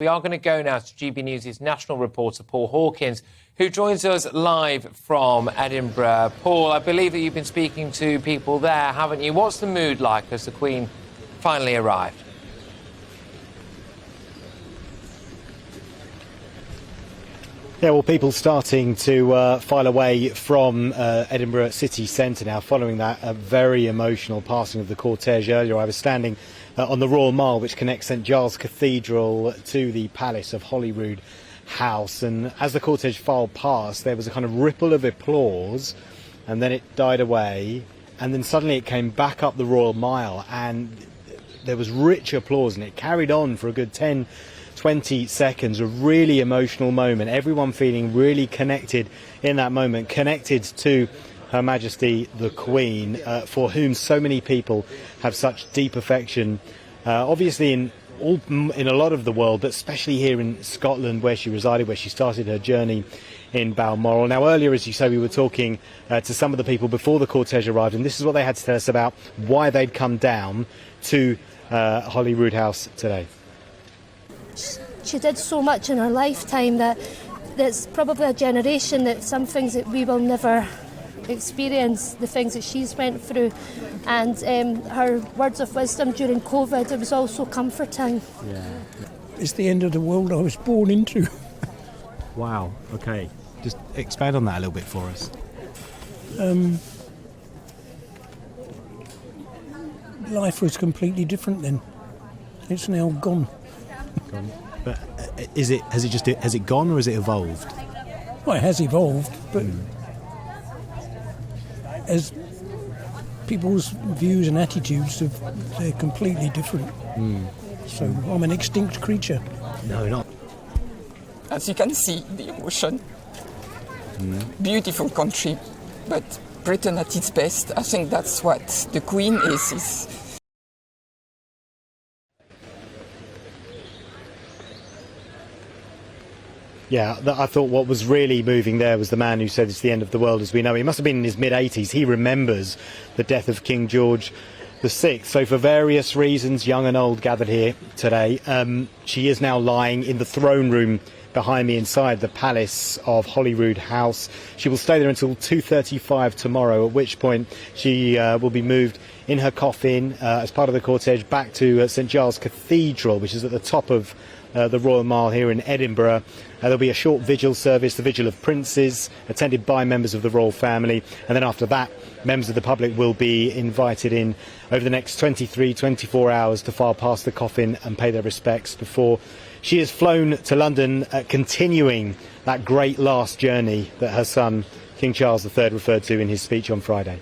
We are going to go now to GBNews' national reporter, Paul Hawkins, who joins us live from Edinburgh. Paul, I believe that you've been speaking to people there, haven't you? What's the mood like as the Queen finally arrived? Yeah, well, people starting to file away from Edinburgh city centre now, following that very emotional passing of the cortege earlier. I was standing on the Royal Mile, which connects St Giles Cathedral to the Palace of Holyroodhouse, and as the cortege filed past, there was a kind of ripple of applause, and then it died away, and then suddenly it came back up the Royal Mile, and there was rich applause, and it carried on for a good 10-20 seconds, a really emotional moment, everyone feeling really connected in that moment, connected to Her Majesty the Queen, for whom so many people have such deep affection, obviously in a lot of the world, but especially here in Scotland, where she resided, where she started her journey in Balmoral. Now, earlier, as you say, we were talking to some of the people before the cortege arrived, and this is what they had to tell us about why they'd come down to Holyroodhouse today. She did so much in her lifetime that there's probably a generation that some things that we will never experience, the things that she's went through, and her words of wisdom during COVID, it was also comforting. Yeah. It's the end of the world I was born into. Wow, okay. Just expand on that a little bit for us. Life was completely different then. It's now gone. But has it gone or has it evolved? Well, it has evolved, but as people's views and attitudes, they're completely different. So I'm an extinct creature. No, not. As you can see, the ocean. Beautiful country, but Britain at its best. I think that's what the Queen is. Yeah, I thought what was really moving there was the man who said it's the end of the world as we know. He must have been in his mid-80s. He remembers the death of King George VI. So for various reasons, young and old gathered here today. She is now lying in the throne room behind me inside the Palace of Holyroodhouse. She will stay there until 2:35 tomorrow, at which point she will be moved in her coffin as part of the cortege back to St Giles Cathedral, which is at the top of the Royal Mile here in Edinburgh. There'll be a short vigil service, the Vigil of Princes, attended by members of the royal family, and then after that, members of the public will be invited in over the next 24 hours to file past the coffin and pay their respects before she is flown to London, continuing that great last journey that her son, King Charles III, referred to in his speech on Friday.